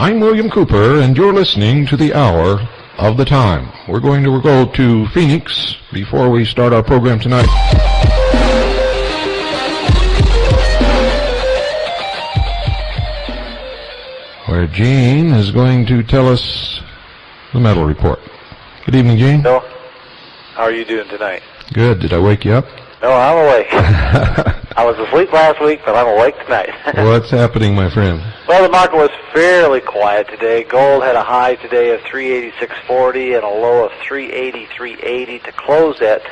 I'm William Cooper, and you're listening to the Hour of the Time. We're going to go to Phoenix before we start our program tonight. Where Gene is going to tell us the medal report. Good evening, Gene. Bill, how are you doing tonight? Good. Did I wake you up? No, I'm awake. I was asleep last week, but I'm awake tonight. What's happening, my friend? Well, the market was fairly quiet today. Gold had a high today of 386.40 and a low of 383.80 to close at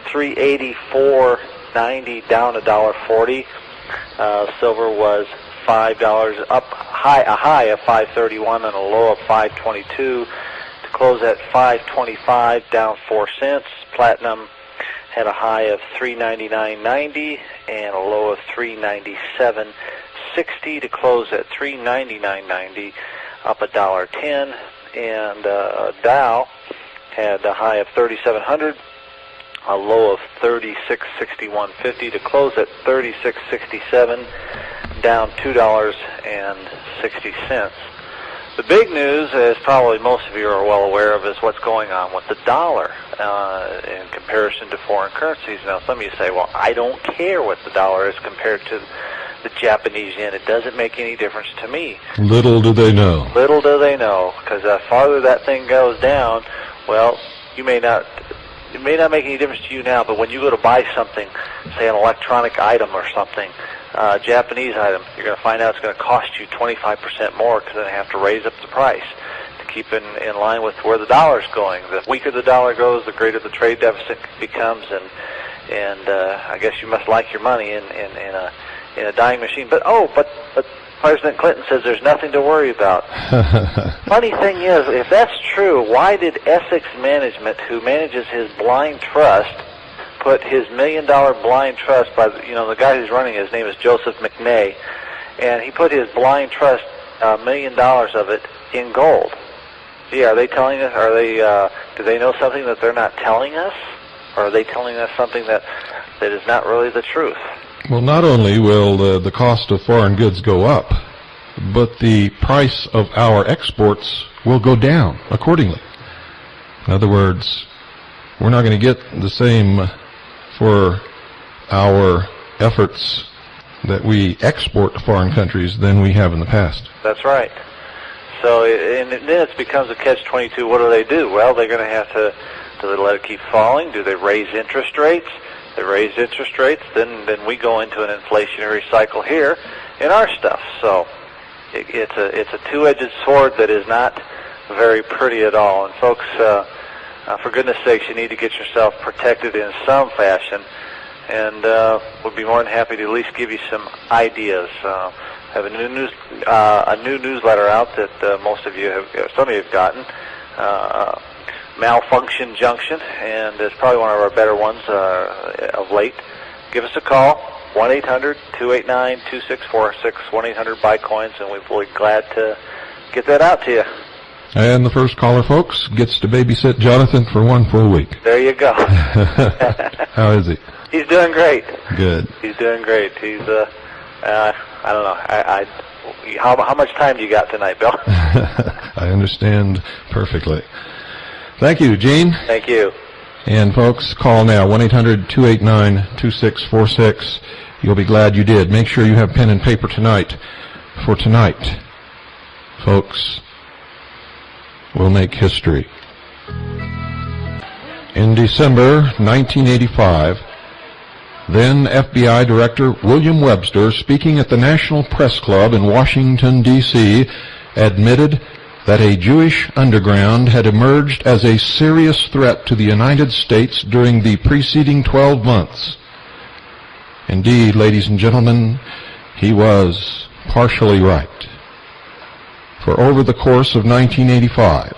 384.90, down $1.40. Silver was $5 up, a high of 531 and a low of 522 to close at 525, down 4 cents. Platinum had a high of 399.90 and a low of 397.60 to close at 399.90, up $1.10. And Dow had a high of 3,700, a low of 3661.50 to close at 3667, down $2.60. The big news, as probably most of you are well aware of, is what's going on with the dollar in comparison to foreign currencies. Now, some of you say, well, I don't care what the dollar is compared to the Japanese yen. It doesn't make any difference to me. Little do they know. Little do they know, because the farther that thing goes down, well, it may not make any difference to you now, but when you go to buy something, say an electronic item or something, Japanese item, you're going to find out it's going to cost you 25% more because they have to raise up the price to keep in line with where the dollar's going. The weaker the dollar goes, the greater the trade deficit becomes, and I guess you must like your money in a dying machine. But President Clinton says there's nothing to worry about. Funny thing is, if that's true, why did Essex Management, who manages his blind trust, put his $1 million blind trust by the guy who's running his name is Joseph McNay, and he put his blind trust $1 million of it in gold? Gee, are they telling us? Do they know something that they're not telling us, or are they telling us something that is not really the truth? Well, not only will the cost of foreign goods go up, but the price of our exports will go down accordingly. In other words, we're not going to get the same for our efforts that we export to foreign countries than we have in the past. That's right. So and then it becomes a catch-22. What do? Well, they're going to have to. Do they let it keep falling? Do they raise interest rates? They raise interest rates, then we go into an inflationary cycle here in our stuff. So it's a two-edged sword that is not very pretty at all. And folks, for goodness sakes, you need to get yourself protected in some fashion, and we'd be more than happy to at least give you some ideas. I have a new newsletter out that some of you have gotten. Malfunction Junction, and it's probably one of our better ones of late. Give us a call, 1-800-289-2646, 1-800-BUY-COINS, and we'll be glad to get that out to you. And the first caller, folks, gets to babysit Jonathan for 1 full week. There you go. How is he? He's doing great. Good. He's doing great. He's, I don't know. How much time do you got tonight, Bill? I understand perfectly. Thank you, Gene. Thank you. And folks, call now, 1-800-289-2646. You'll be glad you did. Make sure you have pen and paper tonight. For tonight, folks, we'll make history. In December 1985, then FBI Director William Webster, speaking at the National Press Club in Washington, D.C., admitted that a Jewish underground had emerged as a serious threat to the United States during the preceding 12 months. Indeed, ladies and gentlemen, he was partially right. For over the course of 1985,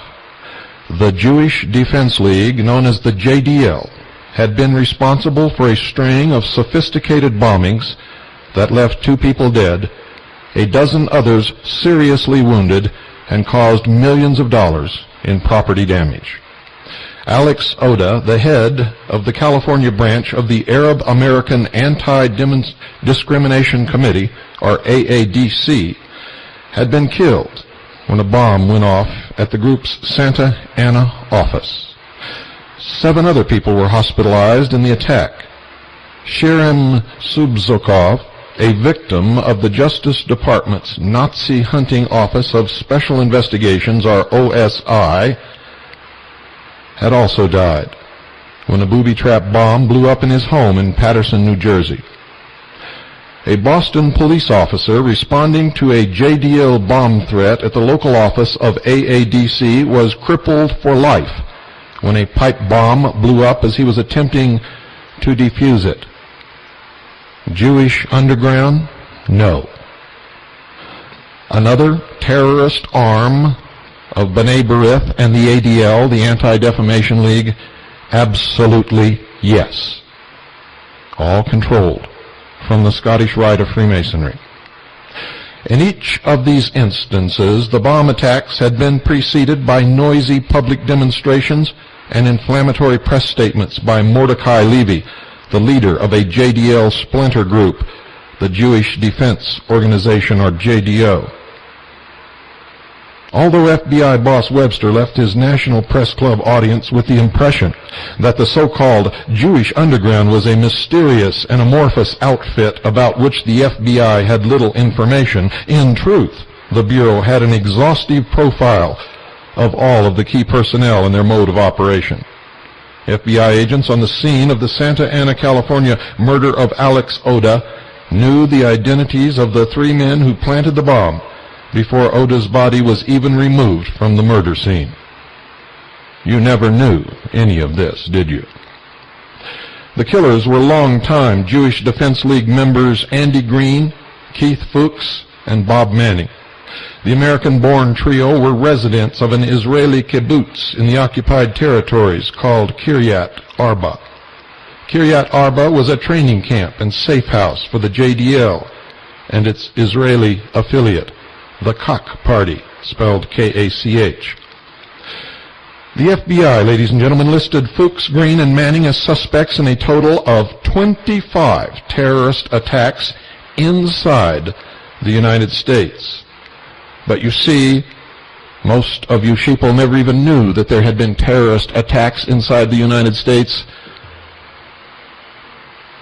the Jewish Defense League, known as the JDL, had been responsible for a string of sophisticated bombings that left 2 people dead, a dozen others seriously wounded, and caused millions of dollars in property damage. Alex Oda, the head of the California branch of the Arab American Anti-Discrimination Committee, or AADC, had been killed when a bomb went off at the group's Santa Ana office. 7 other people were hospitalized in the attack. Sherem Subzokov, a victim of the Justice Department's Nazi Hunting Office of Special Investigations, or OSI, had also died when a booby-trap bomb blew up in his home in Paterson, New Jersey. A Boston police officer responding to a JDL bomb threat at the local office of AADC was crippled for life when a pipe bomb blew up as he was attempting to defuse it. Jewish underground? No. Another terrorist arm of B'nai B'rith and the ADL, the Anti-Defamation League? Absolutely yes. All controlled from the Scottish Rite of Freemasonry. In each of these instances, the bomb attacks had been preceded by noisy public demonstrations and inflammatory press statements by Mordecai Levy, the leader of a JDL splinter group, the Jewish Defense Organization, or JDO. Although FBI boss Webster left his National Press Club audience with the impression that the so-called Jewish underground was a mysterious and amorphous outfit about which the FBI had little information, in truth, the Bureau had an exhaustive profile of all of the key personnel and their mode of operation. FBI agents on the scene of the Santa Ana, California murder of Alex Oda knew the identities of the 3 men who planted the bomb before Oda's body was even removed from the murder scene. You never knew any of this, did you? The killers were longtime Jewish Defense League members Andy Green, Keith Fuchs, and Bob Manning. The American-born trio were residents of an Israeli kibbutz in the occupied territories called Kiryat Arba. Kiryat Arba was a training camp and safe house for the JDL and its Israeli affiliate, the Kach Party, spelled K-A-C-H. The FBI, ladies and gentlemen, listed Fuchs, Green, and Manning as suspects in a total of 25 terrorist attacks inside the United States. But you see, most of you sheeple never even knew that there had been terrorist attacks inside the United States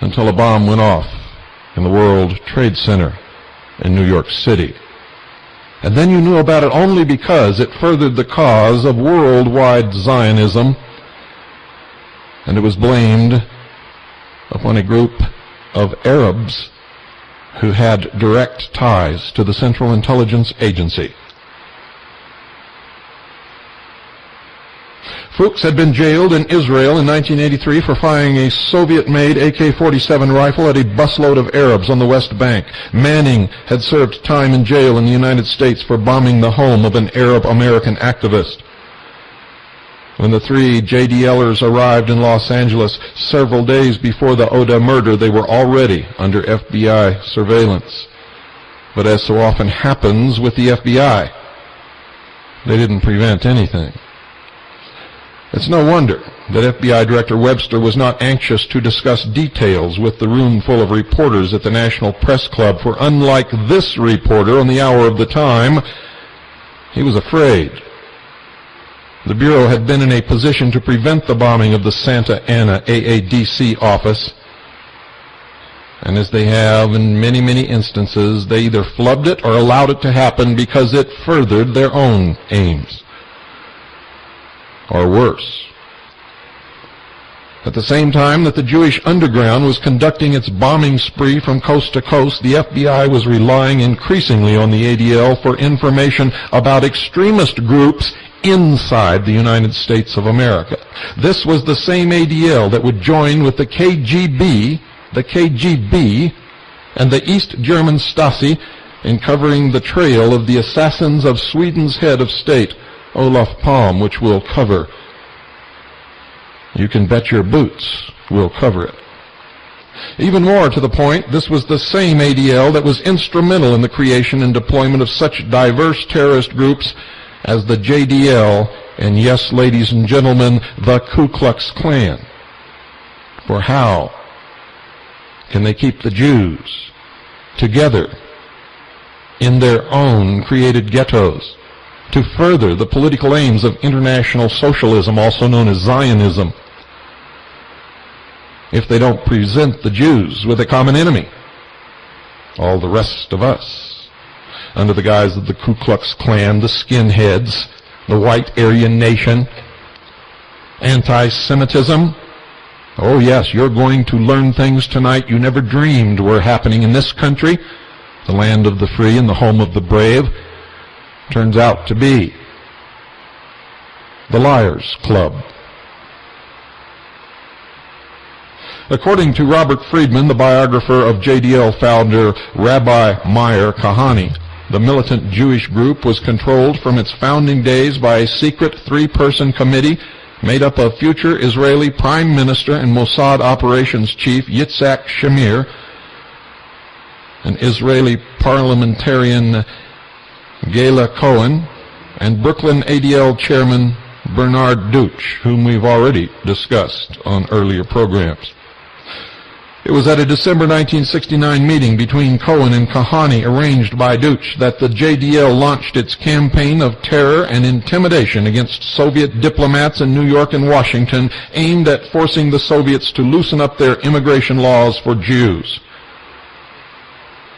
until a bomb went off in the World Trade Center in New York City. And then you knew about it only because it furthered the cause of worldwide Zionism, and it was blamed upon a group of Arabs who had direct ties to the Central Intelligence Agency. Fuchs had been jailed in Israel in 1983 for firing a Soviet-made AK-47 rifle at a busload of Arabs on the West Bank. Manning had served time in jail in the United States for bombing the home of an Arab-American activist. When the 3 JDLers arrived in Los Angeles several days before the Oda murder, they were already under FBI surveillance. But as so often happens with the FBI, they didn't prevent anything. It's no wonder that FBI Director Webster was not anxious to discuss details with the room full of reporters at the National Press Club, for unlike this reporter on the hour of the time, he was afraid. The Bureau had been in a position to prevent the bombing of the Santa Ana AADC office, and as they have in many, many instances, they either flubbed it or allowed it to happen because it furthered their own aims. Or worse. At the same time that the Jewish underground was conducting its bombing spree from coast to coast, the FBI was relying increasingly on the ADL for information about extremist groups inside the United States of America. This was the same ADL that would join with the KGB, and the East German Stasi in covering the trail of the assassins of Sweden's head of state, Olof Palme, which we'll cover. You can bet your boots we'll cover it. Even more to the point, this was the same ADL that was instrumental in the creation and deployment of such diverse terrorist groups as the JDL and, yes, ladies and gentlemen, the Ku Klux Klan. For how can they keep the Jews together in their own created ghettos to further the political aims of international socialism, also known as Zionism, if they don't present the Jews with a common enemy, all the rest of us, under the guise of the Ku Klux Klan, the skinheads, the white Aryan nation, anti-Semitism. Oh yes, you're going to learn things tonight you never dreamed were happening in this country, the land of the free and the home of the brave. Turns out to be the Liars Club. According to Robert Friedman, the biographer of JDL founder Rabbi Meir Kahane, the militant Jewish group was controlled from its founding days by a secret three-person committee made up of future Israeli Prime Minister and Mossad Operations Chief Yitzhak Shamir, an Israeli parliamentarian Gela Cohen, and Brooklyn ADL Chairman Bernard Deutsch, whom we've already discussed on earlier programs. It was at a December 1969 meeting between Cohen and Kahane, arranged by Deutsch, that the JDL launched its campaign of terror and intimidation against Soviet diplomats in New York and Washington, aimed at forcing the Soviets to loosen up their immigration laws for Jews.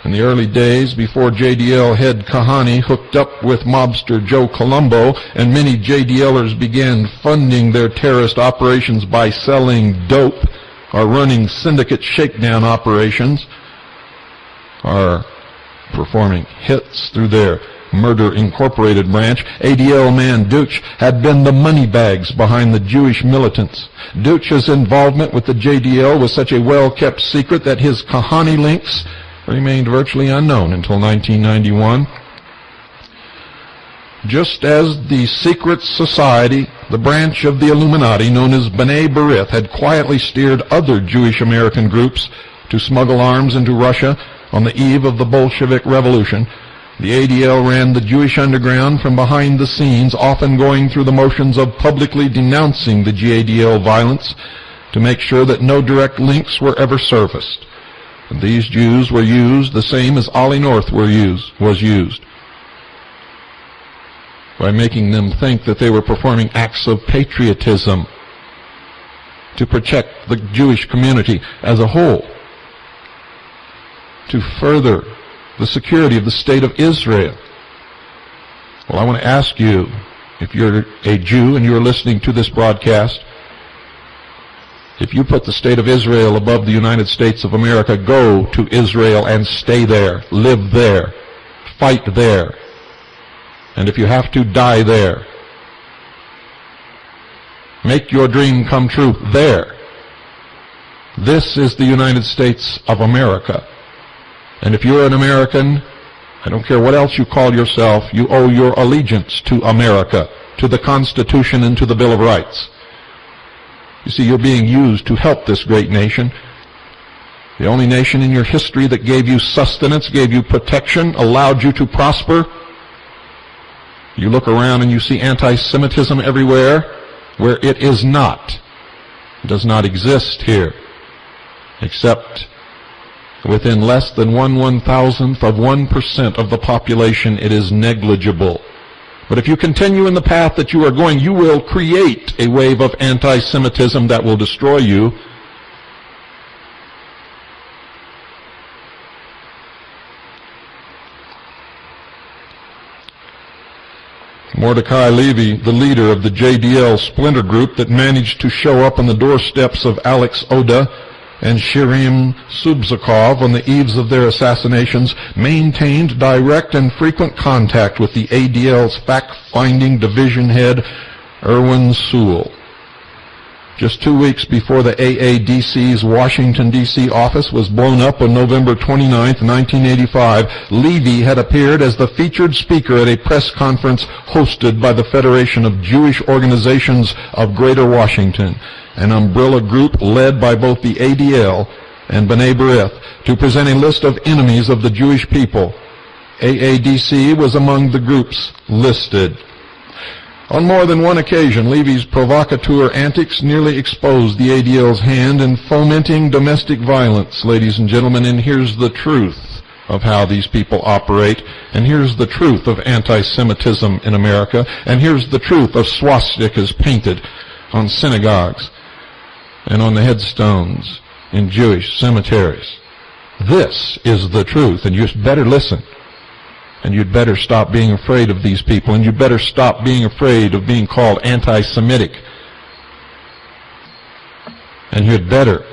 In the early days, before JDL head Kahane hooked up with mobster Joe Colombo, and many JDLers began funding their terrorist operations by selling dope, or running syndicate shakedown operations, or performing hits through their Murder Incorporated branch, ADL man Deutsch had been the money bags behind the Jewish militants. Deutsch's involvement with the JDL was such a well-kept secret that his Kahane links remained virtually unknown until 1991. Just as the secret society, the branch of the Illuminati known as B'nai B'rith, had quietly steered other Jewish American groups to smuggle arms into Russia on the eve of the Bolshevik Revolution, the ADL ran the Jewish underground from behind the scenes, often going through the motions of publicly denouncing the GADL violence to make sure that no direct links were ever surfaced. And these Jews were used the same as Ollie North was used, by making them think that they were performing acts of patriotism to protect the Jewish community as a whole, to further the security of the state of Israel. Well, I want to ask you, if you're a Jew and you're listening to this broadcast, if you put the state of Israel above the United States of America, go to Israel and stay there, live there, fight there, and if you have to, die there. Make your dream come true there. This is the United States of America. And if you're an American, I don't care what else you call yourself, you owe your allegiance to America, to the Constitution and to the Bill of Rights. You see, you're being used to help this great nation. The only nation in your history that gave you sustenance, gave you protection, allowed you to prosper. You look around and you see anti-Semitism everywhere, where it is not. It does not exist here, except within less than 1/1000th of 1% of the population. It is negligible. But if you continue in the path that you are going, you will create a wave of anti-Semitism that will destroy you. Mordecai Levy, the leader of the JDL splinter group that managed to show up on the doorsteps of Alex Oda and Shirim Subzakov on the eves of their assassinations, maintained direct and frequent contact with the ADL's fact-finding division head, Erwin Sewell. Just 2 weeks before the AADC's Washington, D.C. office was blown up on November 29, 1985, Levy had appeared as the featured speaker at a press conference hosted by the Federation of Jewish Organizations of Greater Washington, an umbrella group led by both the ADL and B'nai B'rith, to present a list of enemies of the Jewish people. AADC was among the groups listed. On more than one occasion, Levy's provocateur antics nearly exposed the ADL's hand in fomenting domestic violence, ladies and gentlemen, and here's the truth. of how these people operate. And here's the truth of anti-Semitism in America. And here's the truth of swastikas painted on synagogues and on the headstones in Jewish cemeteries. This is the truth, and you'd better listen. And you'd better stop being afraid of these people, and you'd better stop being afraid of being called anti-Semitic. And you'd better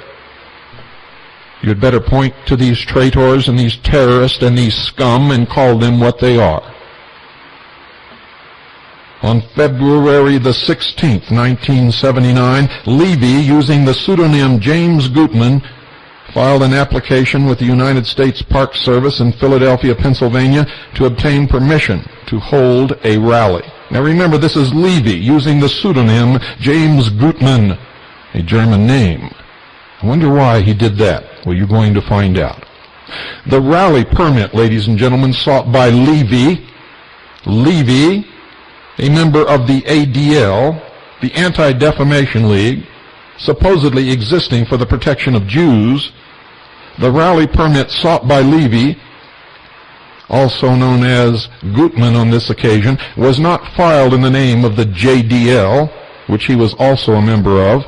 point to these traitors and these terrorists and these scum and call them what they are. On February the 16th, 1979, Levy, using the pseudonym James Gutman, filed an application with the United States Park Service in Philadelphia, Pennsylvania, to obtain permission to hold a rally. Now remember, this is Levy, using the pseudonym James Gutman, a German name. I wonder why he did that. Well, you're going to find out. The rally permit, ladies and gentlemen, sought by Levy, a member of the ADL, the Anti-Defamation League, supposedly existing for the protection of Jews. The rally permit sought by Levy, also known as Gutman on this occasion, was not filed in the name of the JDL, which he was also a member of.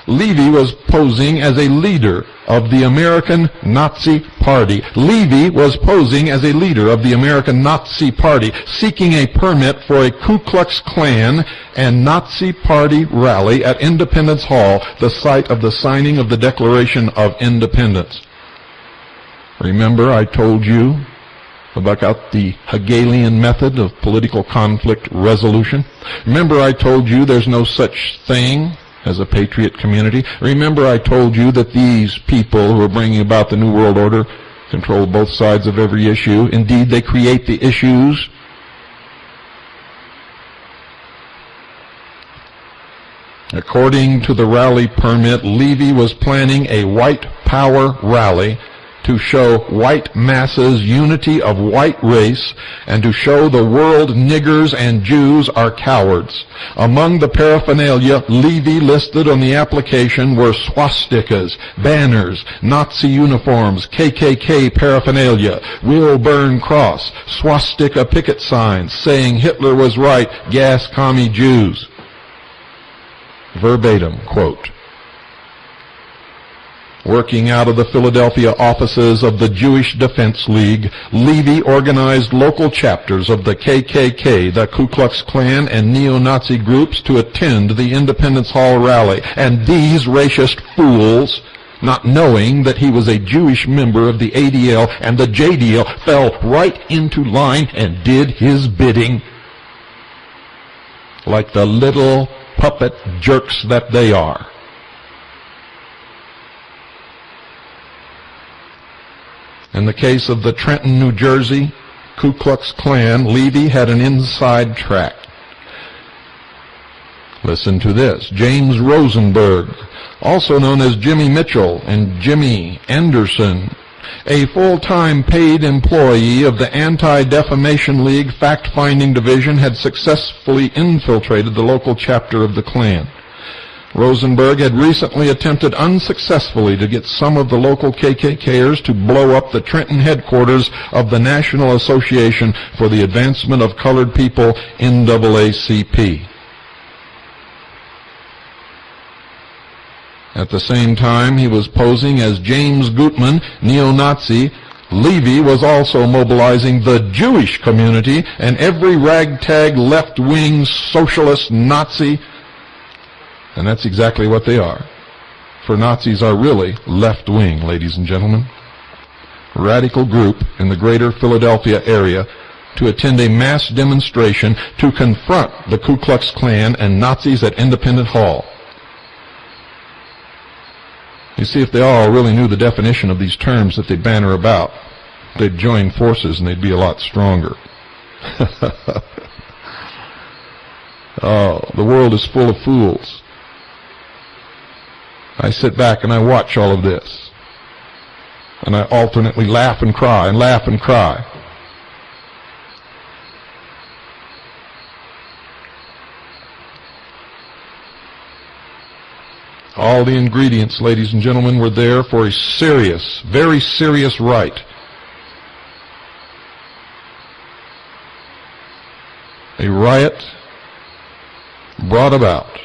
Levy was posing as a leader of the American Nazi Party. Levy was posing as a leader of the American Nazi Party, seeking a permit for a Ku Klux Klan and Nazi Party rally at Independence Hall, the site of the signing of the Declaration of Independence. Remember, I told you about the Hegelian method of political conflict resolution? Remember, I told you there's no such thing as a patriot community? Remember, I told you that these people who are bringing about the New World Order control both sides of every issue. Indeed, they create the issues. According to the rally permit, Levy was planning a white power rally to show white masses unity of white race and to show the world niggers and Jews are cowards. Among the paraphernalia Levy listed on the application were swastikas, banners, Nazi uniforms, KKK paraphernalia, Will Burn Cross, swastika picket signs saying Hitler was right, gas commie Jews. Verbatim quote. Working out of the Philadelphia offices of the Jewish Defense League, Levy organized local chapters of the KKK, the Ku Klux Klan, and neo-Nazi groups to attend the Independence Hall rally. And these racist fools, not knowing that he was a Jewish member of the ADL and the JDL, fell right into line and did his bidding like the little puppet jerks that they are. In the case of the Trenton, New Jersey Ku Klux Klan, Levy had an inside track. Listen to this. James Rosenberg, also known as Jimmy Mitchell and Jimmy Anderson, a full-time paid employee of the Anti-Defamation League Fact-Finding Division, had successfully infiltrated the local chapter of the Klan. Rosenberg had recently attempted unsuccessfully to get some of the local KKKers to blow up the Trenton headquarters of the National Association for the Advancement of Colored People, NAACP. At the same time he was posing as James Gutman, neo-Nazi, Levy was also mobilizing the Jewish community and every ragtag left-wing socialist Nazi. And that's exactly what they are. For Nazis are really left-wing, ladies and gentlemen. Radical group in the greater Philadelphia area to attend a mass demonstration to confront the Ku Klux Klan and Nazis at Independence Hall. You see, if they all really knew the definition of these terms that they banner about, they'd join forces and they'd be a lot stronger. Oh, the world is full of fools. I sit back and I watch all of this. And I alternately laugh and cry and laugh and cry. All the ingredients, ladies and gentlemen, were there for a serious, very serious right a riot brought about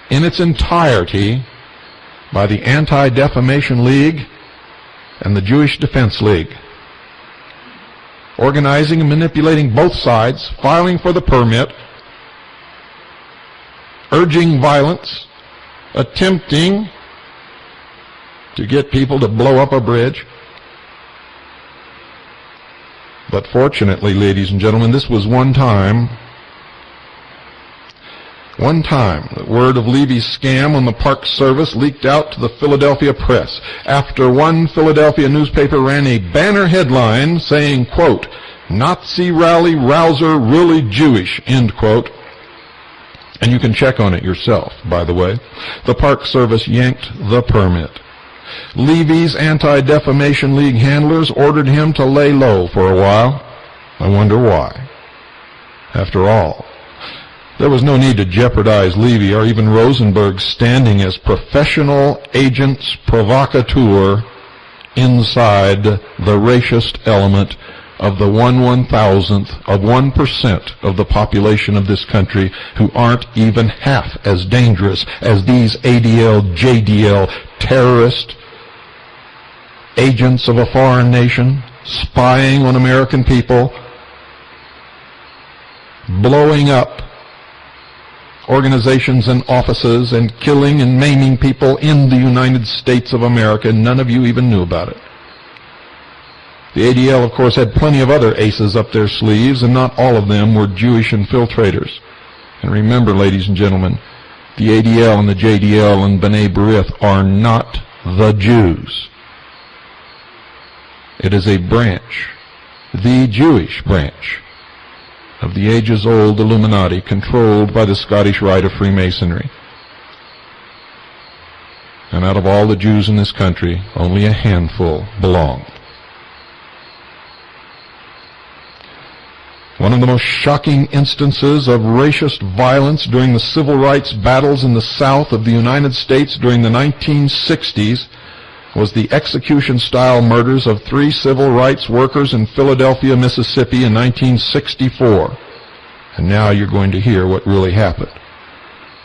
in its entirety by the Anti-Defamation League and the Jewish Defense League, organizing and manipulating both sides, filing for the permit, urging violence, attempting to get people to blow up a bridge. But fortunately, ladies and gentlemen, this was one time, the word of Levy's scam on the Park Service leaked out to the Philadelphia press after one Philadelphia newspaper ran a banner headline saying, quote, "Nazi rally rouser really Jewish," end quote. And you can check on it yourself, by the way. The Park Service yanked the permit. Levy's Anti-Defamation League handlers ordered him to lay low for a while. I wonder why. After all, there was no need to jeopardize Levy or even Rosenberg's standing as professional agents provocateur inside the racist element of the 1/1000th of 1% of the population of this country, who aren't even half as dangerous as these ADL, JDL terrorist agents of a foreign nation, spying on American people, blowing up organizations and offices and killing and maiming people in the United States of America. None of you even knew about it. The ADL, of course, had plenty of other aces up their sleeves, and not all of them were Jewish infiltrators. And remember, ladies and gentlemen, the ADL and the JDL and B'nai B'rith are not the Jews. It is a branch, the Jewish branch, of the ages-old Illuminati controlled by the Scottish Rite of Freemasonry. And out of all the Jews in this country, only a handful belong. One of the most shocking instances of racist violence during the civil rights battles in the South of the United States during the 1960s was the execution-style murders of 3 civil rights workers in Philadelphia, Mississippi in 1964. And now you're going to hear what really happened.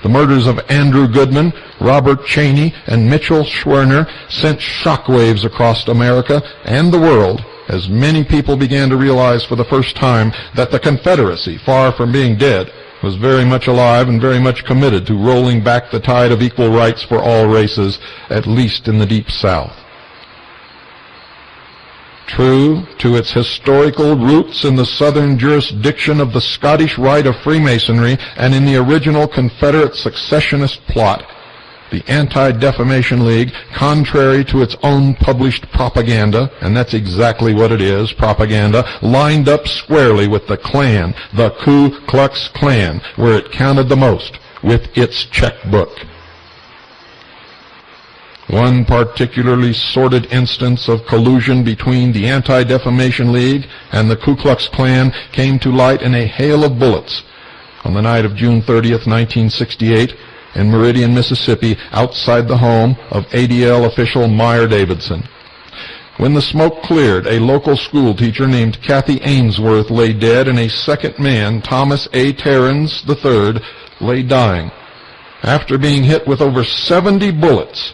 The murders of Andrew Goodman, Robert Cheney, and Mitchell Schwerner sent shockwaves across America and the world as many people began to realize for the first time that the Confederacy, far from being dead, was very much alive and very much committed to rolling back the tide of equal rights for all races, at least in the Deep South. True to its historical roots in the southern jurisdiction of the Scottish Rite of Freemasonry and in the original Confederate secessionist plot, the Anti-Defamation League, contrary to its own published propaganda, and that's exactly what it is, propaganda, lined up squarely with the Klan, the Ku Klux Klan, where it counted the most, with its checkbook. One particularly sordid instance of collusion between the Anti-Defamation League and the Ku Klux Klan came to light in a hail of bullets on the night of June 30th, 1968, in Meridian, Mississippi, outside the home of ADL official Meyer Davidson. When the smoke cleared, a local school teacher named Kathy Ainsworth lay dead, and a second man, Thomas A. Terrens III, lay dying, after being hit with over 70 bullets,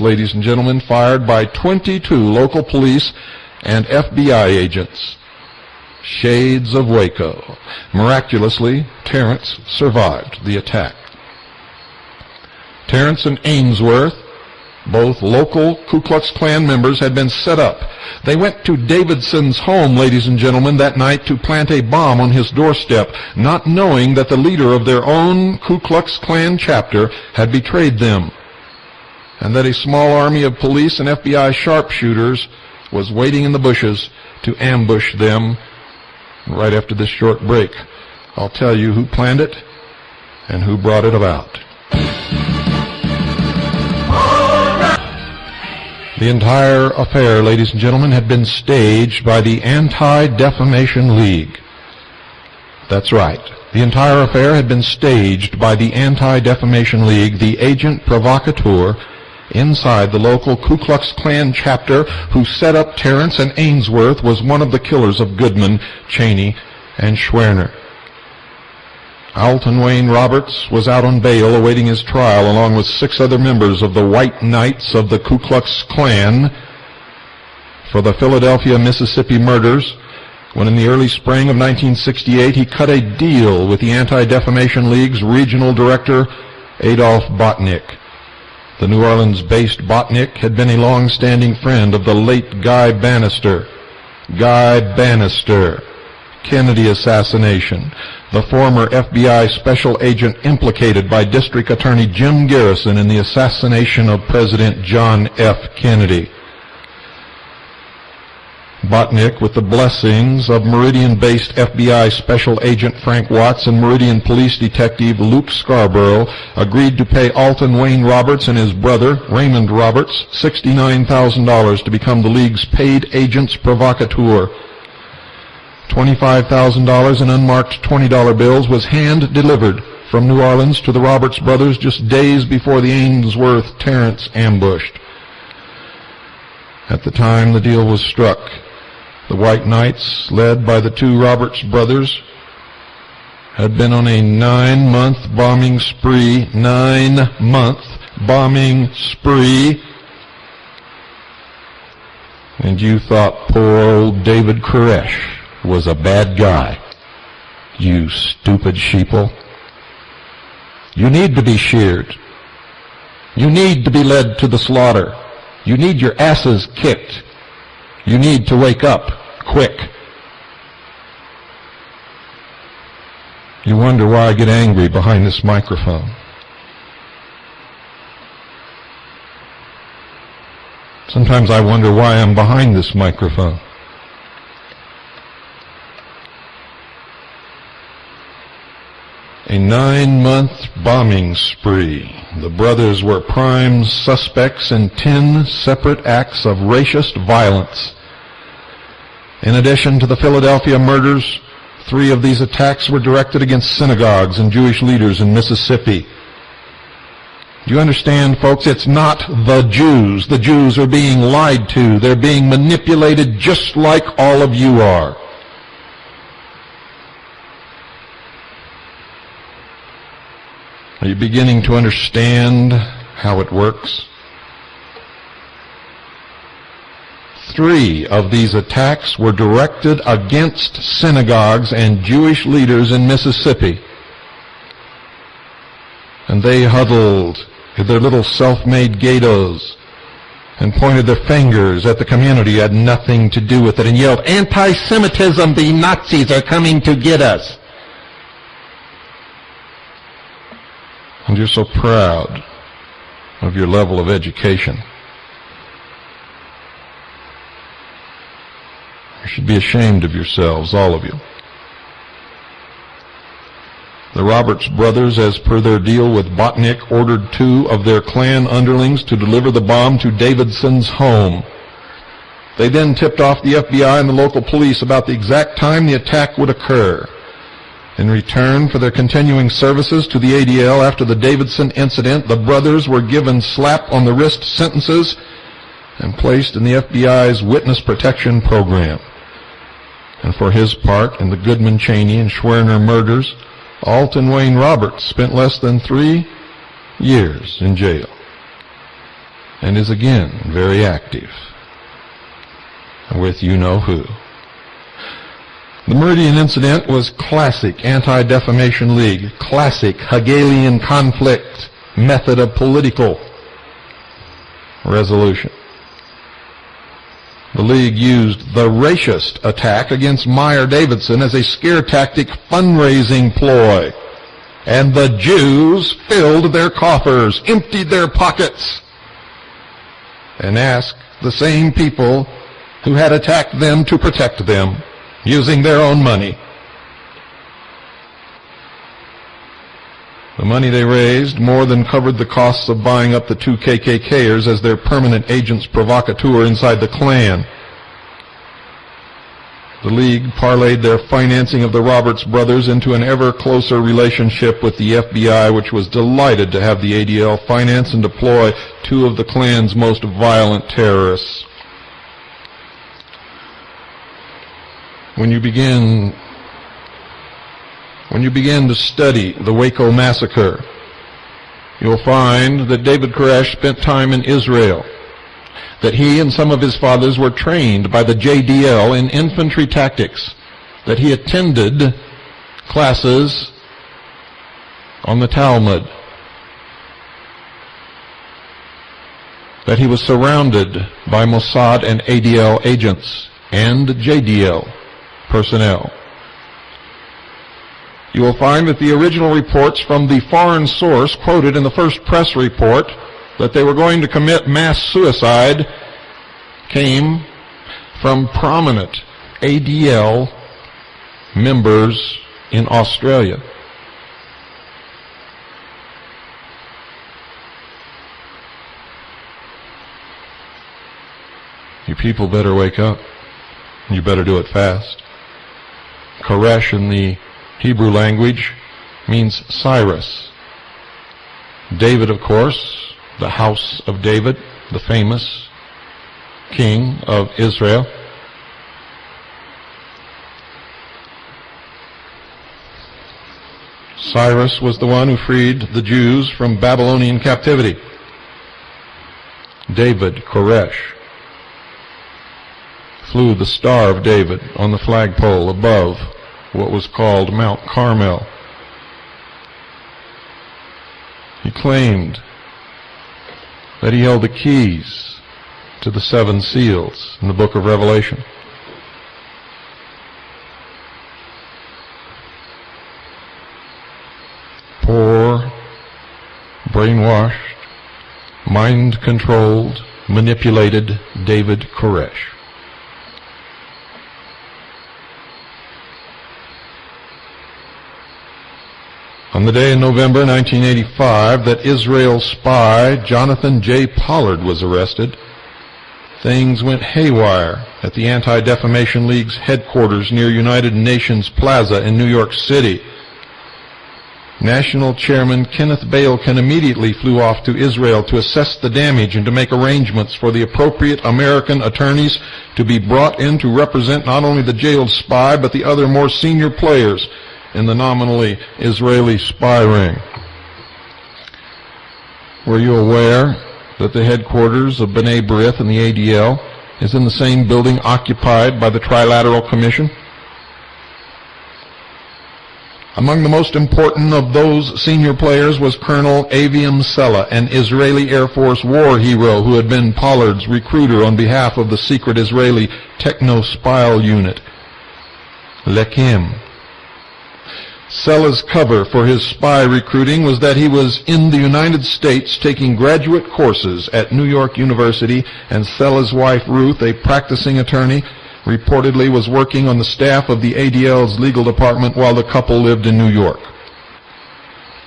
ladies and gentlemen, fired by 22 local police and FBI agents. Shades of Waco. Miraculously, Terrence survived the attack. Terrence and Ainsworth, both local Ku Klux Klan members, had been set up. They went to Davidson's home, ladies and gentlemen, that night to plant a bomb on his doorstep, not knowing that the leader of their own Ku Klux Klan chapter had betrayed them, and that a small army of police and FBI sharpshooters was waiting in the bushes to ambush them. Right after this short break, I'll tell you who planned it and who brought it about. The entire affair, ladies and gentlemen, had been staged by the Anti-Defamation League. That's right. The entire affair had been staged by the Anti-Defamation League, the agent provocateur inside the local Ku Klux Klan chapter who set up Terrence and Ainsworth was one of the killers of Goodman, Cheney, and Schwerner. Alton Wayne Roberts was out on bail awaiting his trial along with 6 other members of the White Knights of the Ku Klux Klan for the Philadelphia, Mississippi murders, when in the early spring of 1968 he cut a deal with the Anti-Defamation League's regional director, Adolph Botnick. The New Orleans-based Botnick had been a long-standing friend of the late Guy Bannister. Kennedy assassination. The former FBI special agent implicated by District Attorney Jim Garrison in the assassination of President John F. Kennedy. Botnick, with the blessings of Meridian-based FBI Special Agent Frank Watts and Meridian Police Detective Luke Scarborough, agreed to pay Alton Wayne Roberts and his brother, Raymond Roberts, $69,000 to become the League's paid agents provocateur. $25,000 in unmarked $20 bills was hand-delivered from New Orleans to the Roberts brothers just days before the Ainsworth-Terrence ambush. At the time the deal was struck, the White Knights, led by the 2 Roberts brothers, had been on a 9-month bombing spree. 9-month bombing spree. And you thought poor old David Koresh was a bad guy. You stupid sheeple. You need to be sheared. You need to be led to the slaughter. You need your asses kicked. You need to wake up quick. You wonder why I get angry behind this microphone. Sometimes I wonder why I'm behind this microphone. A 9-month bombing spree. The brothers were prime suspects in 10 separate acts of racist violence. In addition to the Philadelphia murders, 3 of these attacks were directed against synagogues and Jewish leaders in Mississippi. Do you understand, folks? It's not the Jews. The Jews are being lied to. They're being manipulated just like all of you are. Are you beginning to understand how it works? 3 of these attacks were directed against synagogues and Jewish leaders in Mississippi. And they huddled in their little self-made ghettos and pointed their fingers at the community who had nothing to do with it and yelled, "Anti-Semitism, the Nazis are coming to get us." And you're so proud of your level of education. You should be ashamed of yourselves, all of you. The Roberts brothers, as per their deal with Botnick, ordered 2 of their Klan underlings to deliver the bomb to Davidson's home. They then tipped off the FBI and the local police about the exact time the attack would occur. In return for their continuing services to the ADL after the Davidson incident, the brothers were given slap-on-the-wrist sentences and placed in the FBI's Witness Protection Program. And for his part in the Goodman, Cheney, and Schwerner murders, Alton Wayne Roberts spent less than 3 years in jail and is again very active with you-know-who. The Meridian incident was classic Anti-Defamation League, classic Hegelian conflict method of political resolution. The League used the racist attack against Meyer Davidson as a scare tactic fundraising ploy. And the Jews filled their coffers, emptied their pockets, and asked the same people who had attacked them to protect them, using their own money. The money they raised more than covered the costs of buying up the 2 KKKers as their permanent agents provocateur inside the Klan. The League parlayed their financing of the Roberts brothers into an ever closer relationship with the FBI, which was delighted to have the ADL finance and deploy 2 of the Klan's most violent terrorists. When you begin when you begin to study the Waco massacre, you'll find that David Koresh spent time in Israel, that he and some of his fathers were trained by the JDL in infantry tactics, that he attended classes on the Talmud, that he was surrounded by Mossad and ADL agents and JDL personnel. You will find that the original reports from the foreign source quoted in the first press report that they were going to commit mass suicide came from prominent ADL members in Australia. You people better wake up. You better do it fast. Koresh in the Hebrew language means Cyrus. David, of course, the house of David, the famous king of Israel. Cyrus was the one who freed the Jews from Babylonian captivity. David, Koresh, flew the Star of David on the flagpole above what was called Mount Carmel. He claimed that he held the keys to the 7 seals in the book of Revelation. Poor, brainwashed, mind-controlled, manipulated David Koresh. On the day in November 1985 that Israel spy Jonathan J. Pollard was arrested, things went haywire at the Anti-Defamation League's headquarters near United Nations Plaza in New York City. National Chairman Kenneth Bailkin immediately flew off to Israel to assess the damage and to make arrangements for the appropriate American attorneys to be brought in to represent not only the jailed spy but the other more senior players in the nominally Israeli spy ring. Were you aware that the headquarters of B'nai B'rith and the ADL is in the same building occupied by the Trilateral Commission? Among the most important of those senior players was Colonel Aviam Sella, an Israeli Air Force war hero who had been Pollard's recruiter on behalf of the secret Israeli techno-spy unit, Lekim. Sella's cover for his spy recruiting was that he was in the United States taking graduate courses at New York University, and Sella's wife Ruth, a practicing attorney, reportedly was working on the staff of the ADL's legal department while the couple lived in New York.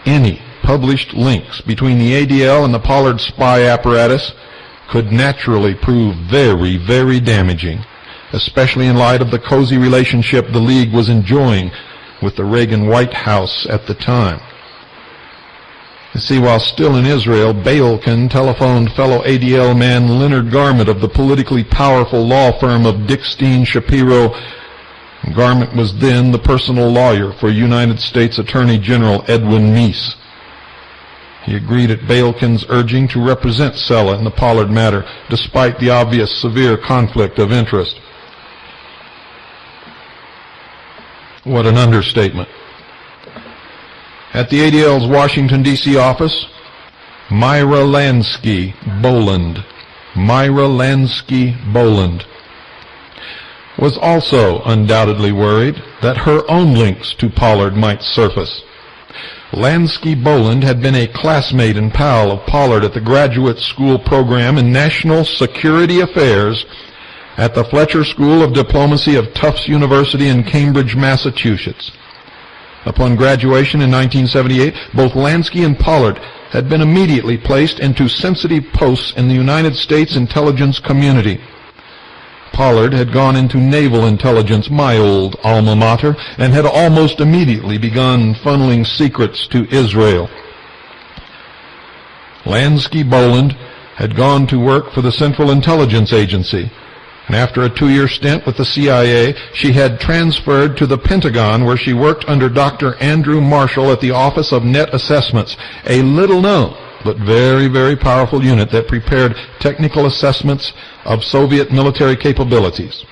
Any published links between the ADL and the Pollard spy apparatus could naturally prove very, very damaging, especially in light of the cozy relationship the League was enjoying with the Reagan White House at the time. You see, while still in Israel, Bailkin telephoned fellow ADL man Leonard Garment of the politically powerful law firm of Dickstein Shapiro. Garment was then the personal lawyer for United States Attorney General Edwin Meese. He agreed at Bailkin's urging to represent Sella in the Pollard matter, despite the obvious severe conflict of interest. What an understatement. At the ADL's Washington, D.C. office, Myra Lansky Boland was also undoubtedly worried that her own links to Pollard might surface. Lansky Boland had been a classmate and pal of Pollard at the graduate school program in National Security Affairs at the Fletcher School of Diplomacy of Tufts University in Cambridge, Massachusetts. Upon graduation in 1978, both Lansky and Pollard had been immediately placed into sensitive posts in the United States intelligence community. Pollard had gone into naval intelligence, my old alma mater, and had almost immediately begun funneling secrets to Israel. Lansky Boland had gone to work for the Central Intelligence Agency, And after a 2-year stint with the CIA, she had transferred to the Pentagon, where she worked under Dr. Andrew Marshall at the Office of Net Assessments, a little-known but very, very powerful unit that prepared technical assessments of Soviet military capabilities.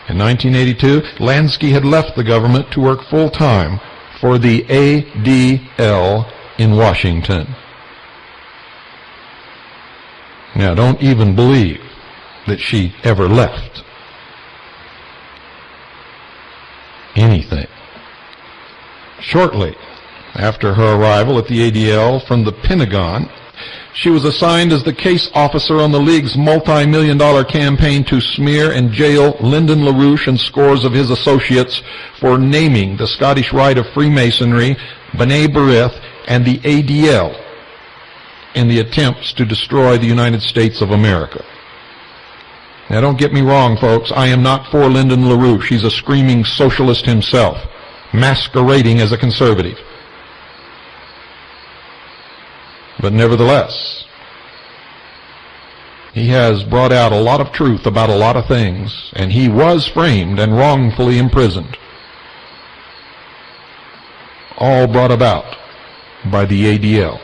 In 1982, Lansky had left the government to work full-time for the ADL in Washington. Now, don't even believe that she ever left anything. Shortly after her arrival at the ADL from the Pentagon, she was assigned as the case officer on the League's multi-million-dollar campaign to smear and jail Lyndon LaRouche and scores of his associates for naming the Scottish Rite of Freemasonry, B'nai B'rith, and the ADL in the attempts to destroy the United States of America. Now, don't get me wrong, folks. I am not for Lyndon LaRouche. He's a screaming socialist himself, masquerading as a conservative. But nevertheless, he has brought out a lot of truth about a lot of things, and he was framed and wrongfully imprisoned. All brought about by the ADL.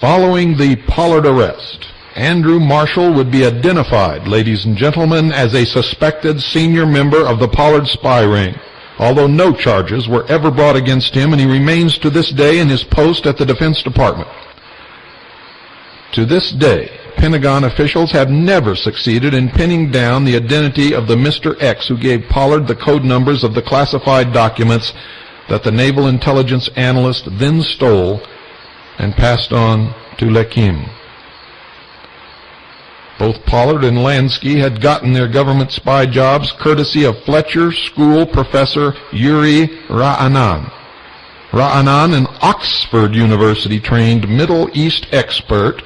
Following the Pollard arrest, Andrew Marshall would be identified, ladies and gentlemen, as a suspected senior member of the Pollard spy ring, although no charges were ever brought against him, and he remains to this day in his post at the Defense Department. To this day, Pentagon officials have never succeeded in pinning down the identity of the Mr. X who gave Pollard the code numbers of the classified documents that the naval intelligence analyst then stole and passed on to Lekim. Both Pollard and Lansky had gotten their government spy jobs courtesy of Fletcher School professor Yuri Ra'anan. Ra'anan, an Oxford University-trained Middle East expert,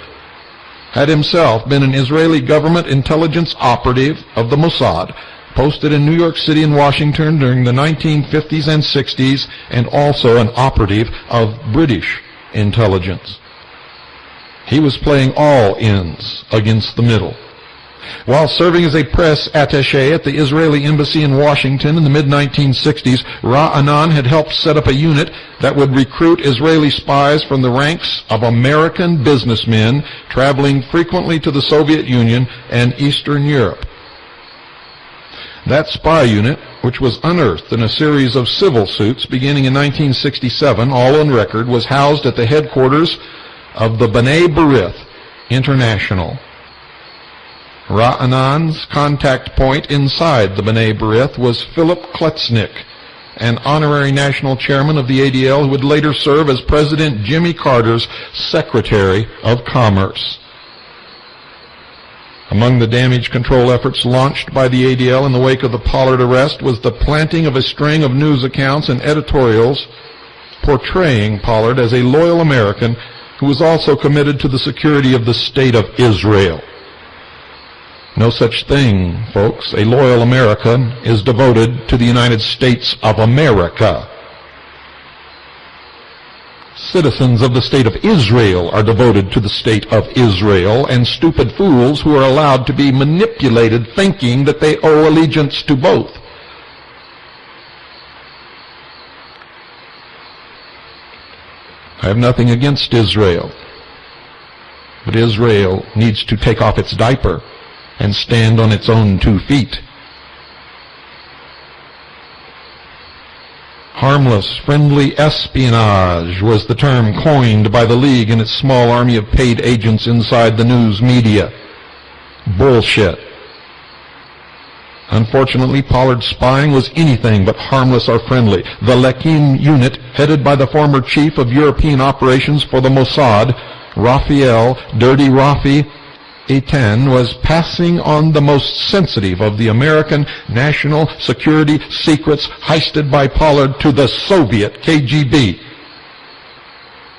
had himself been an Israeli government intelligence operative of the Mossad, posted in New York City and Washington during the 1950s and 60s, and also an operative of British intelligence. He was playing all ends against the middle. While serving as a press attaché at the Israeli embassy in Washington in the mid-1960s, Ra'anan had helped set up a unit that would recruit Israeli spies from the ranks of American businessmen traveling frequently to the Soviet Union and Eastern Europe. That spy unit, which was unearthed in a series of civil suits beginning in 1967, all on record, was housed at the headquarters of the B'nai B'rith International. Ra'anan's contact point inside the B'nai B'rith was Philip Kletznick, an honorary national chairman of the ADL who would later serve as President Jimmy Carter's Secretary of Commerce. Among the damage control efforts launched by the ADL in the wake of the Pollard arrest was the planting of a string of news accounts and editorials portraying Pollard as a loyal American who was also committed to the security of the State of Israel. No such thing, folks. A loyal American is devoted to the United States of America. Citizens of the State of Israel are devoted to the State of Israel, and stupid fools who are allowed to be manipulated thinking that they owe allegiance to both. I have nothing against Israel, but Israel needs to take off its diaper and stand on its own 2 feet. Harmless, friendly espionage was the term coined by the League and its small army of paid agents inside the news media. Bullshit. Unfortunately, Pollard's spying was anything but harmless or friendly. The Lekim unit, headed by the former chief of European operations for the Mossad, Raphael Dirty Rafi Eitan, was passing on the most sensitive of the American national security secrets heisted by Pollard to the Soviet KGB.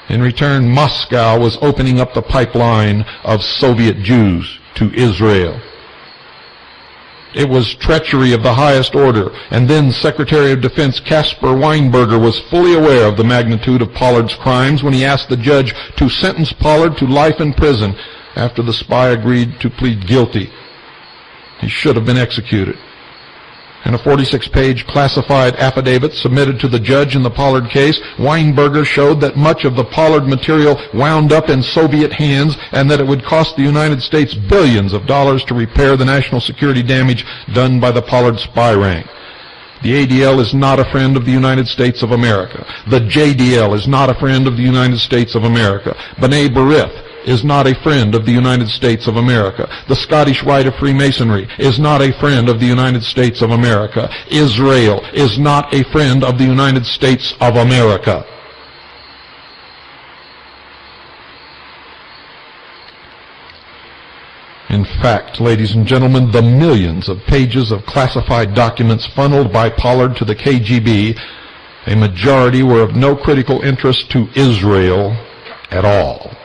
In return, Moscow was opening up the pipeline of Soviet Jews to Israel. It was treachery of the highest order, and then Secretary of Defense Caspar Weinberger was fully aware of the magnitude of Pollard's crimes when he asked the judge to sentence Pollard to life in prison after the spy agreed to plead guilty. He should have been executed. In a 46-page classified affidavit submitted to the judge in the Pollard case, Weinberger showed that much of the Pollard material wound up in Soviet hands and that it would cost the United States billions of dollars to repair the national security damage done by the Pollard spy ring. The ADL is not a friend of the United States of America. The JDL is not a friend of the United States of America. B'nai B'rith is not a friend of the United States of America. The Scottish Rite of Freemasonry is not a friend of the United States of America. Israel is not a friend of the United States of America. In fact, ladies and gentlemen, the millions of pages of classified documents funneled by Pollard to the KGB, a majority were of no critical interest to Israel at all.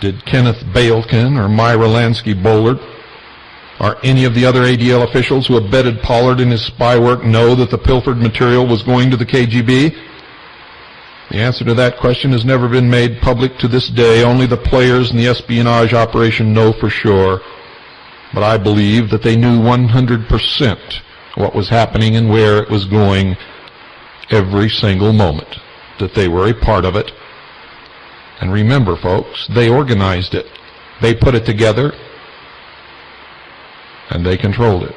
Did Kenneth Balekin or Myra Lansky-Bullard or any of the other ADL officials who abetted Pollard in his spy work know that the pilfered material was going to the KGB? The answer to that question has never been made public to this day. Only the players in the espionage operation know for sure. But I believe that they knew 100% what was happening and where it was going every single moment, that they were a part of it. And remember, folks, they organized it. They put it together, and they controlled it.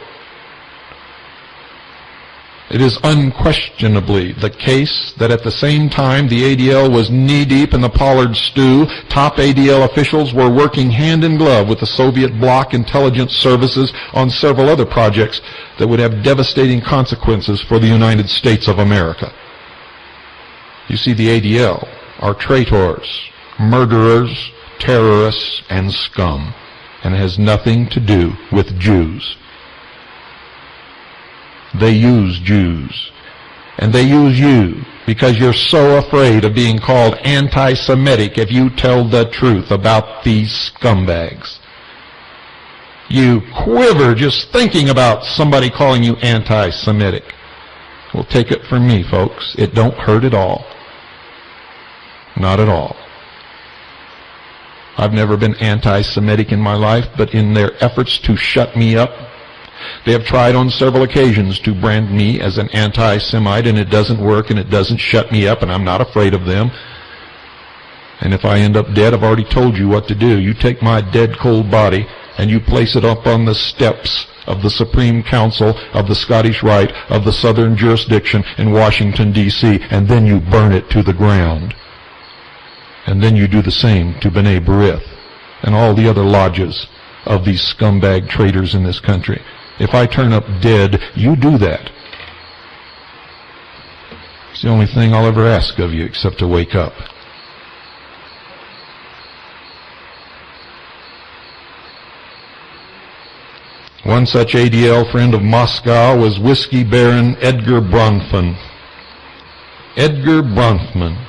It is unquestionably the case that at the same time the ADL was knee-deep in the Pollard stew, top ADL officials were working hand in glove with the Soviet bloc intelligence services on several other projects that would have devastating consequences for the United States of America. You see, the ADL are traitors, murderers, terrorists, and scum, and it has nothing to do with Jews. They use Jews, and they use you because you're so afraid of being called anti-Semitic if you tell the truth about these scumbags. You quiver just thinking about somebody calling you anti-Semitic. Well, take it from me, folks. It don't hurt at all. Not at all. I've never been anti-Semitic in my life, but in their efforts to shut me up, they have tried on several occasions to brand me as an anti-Semite, and it doesn't work, and it doesn't shut me up, and I'm not afraid of them. And if I end up dead, I've already told you what to do. You take my dead, cold body, and you place it up on the steps of the Supreme Council of the Scottish Rite of the Southern Jurisdiction in Washington, D.C., and then you burn it to the ground. And then you do the same to B'nai B'rith and all the other lodges of these scumbag traitors in this country. If I turn up dead, you do that. It's the only thing I'll ever ask of you except to wake up. One such ADL friend of Moscow was Whiskey Baron Edgar Bronfman. Edgar Bronfman.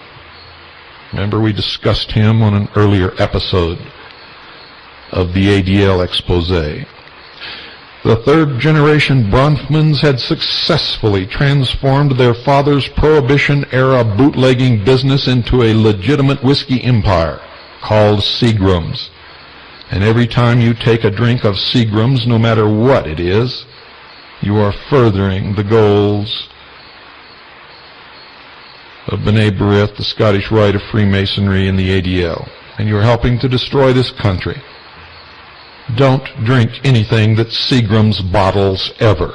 Remember, we discussed him on an earlier episode of the ADL expose. The third-generation Bronfmans had successfully transformed their father's Prohibition-era bootlegging business into a legitimate whiskey empire called Seagram's. And every time you take a drink of Seagram's, no matter what it is, you are furthering the goals of B'nai B'rith, the Scottish Rite of Freemasonry, and the ADL. And you are helping to destroy this country. Don't drink anything that Seagram's bottles ever.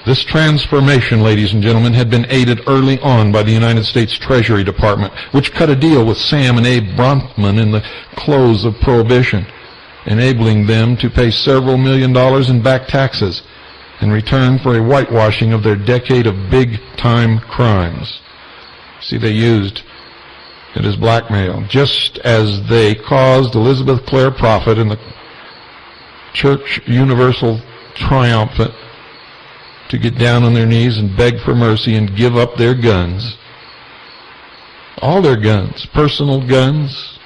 This transformation, ladies and gentlemen, had been aided early on by the United States Treasury Department, which cut a deal with Sam and Abe Bronfman in the close of Prohibition, enabling them to pay several $1 million in back taxes in return for a whitewashing of their decade of big-time crimes. See, they used it as blackmail, just as they caused Elizabeth Clare Prophet and the Church Universal Triumphant to get down on their knees and beg for mercy and give up their guns. All their guns, personal guns,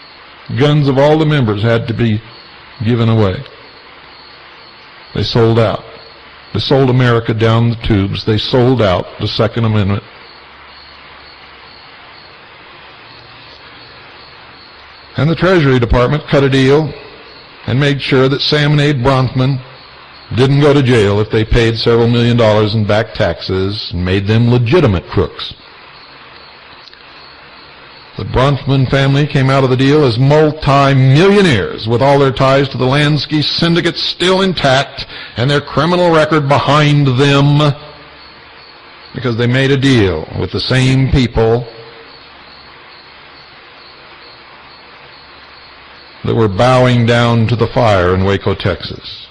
guns of all the members had to be given away. They sold out. They sold America down the tubes. They sold out the Second Amendment. And the Treasury Department cut a deal and made sure that Sam and Abe Bronfman didn't go to jail if they paid several $1 million in back taxes and made them legitimate crooks. The Bronfman family came out of the deal as multi-millionaires, with all their ties to the Lansky syndicate still intact and their criminal record behind them, because they made a deal with the same people that were bowing down to the fire in Waco, Texas.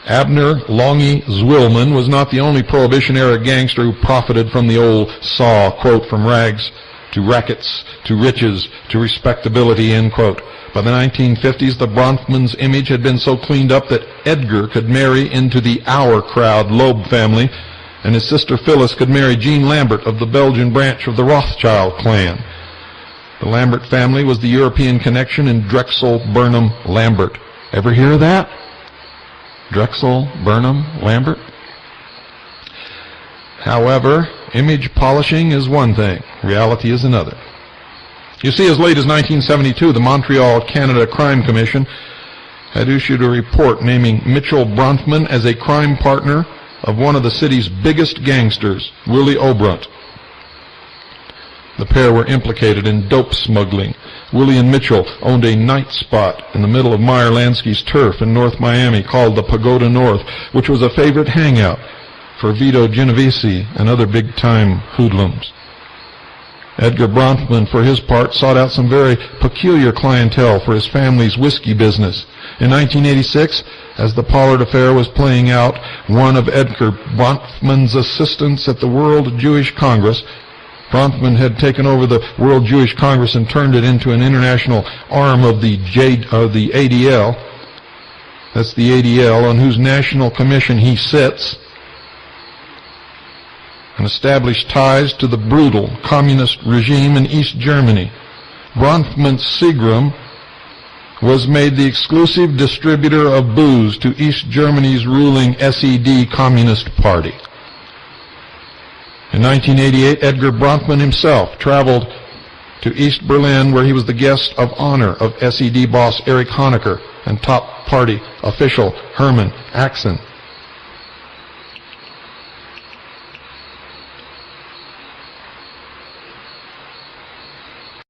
Abner Longy Zwillman was not the only Prohibition-era gangster who profited from the old saw, quote, from rags to rackets to riches to respectability, end quote. By the 1950s, the Bronfman's image had been so cleaned up that Edgar could marry into the Our Crowd Loeb family, and his sister Phyllis could marry Jean Lambert of the Belgian branch of the Rothschild clan. The Lambert family was the European connection in Drexel Burnham Lambert. Ever hear of that? Drexel Burnham Lambert? However, image polishing is one thing, reality is another. You see, as late as 1972, the Montreal, Canada Crime Commission had issued a report naming Mitchell Bronfman as a crime partner of one of the city's biggest gangsters, Willie Obrunt. The pair were implicated in dope smuggling. Willie and Mitchell owned a night spot in the middle of Meyer Lansky's turf in North Miami called the Pagoda North, which was a favorite hangout for Vito Genovese and other big-time hoodlums. Edgar Bronfman, for his part, sought out some very peculiar clientele for his family's whiskey business. In 1986, as the Pollard affair was playing out, one of Edgar Bronfman's assistants at the World Jewish Congress, Bronfman had taken over the World Jewish Congress and turned it into an international arm of the ADL. That's the ADL, on whose national commission he sits, and established ties to the brutal communist regime in East Germany. Bronfman Seagram was made the exclusive distributor of booze to East Germany's ruling SED Communist Party. In 1988, Edgar Bronfman himself traveled to East Berlin, where he was the guest of honor of SED boss Erich Honecker and top party official Hermann Axen.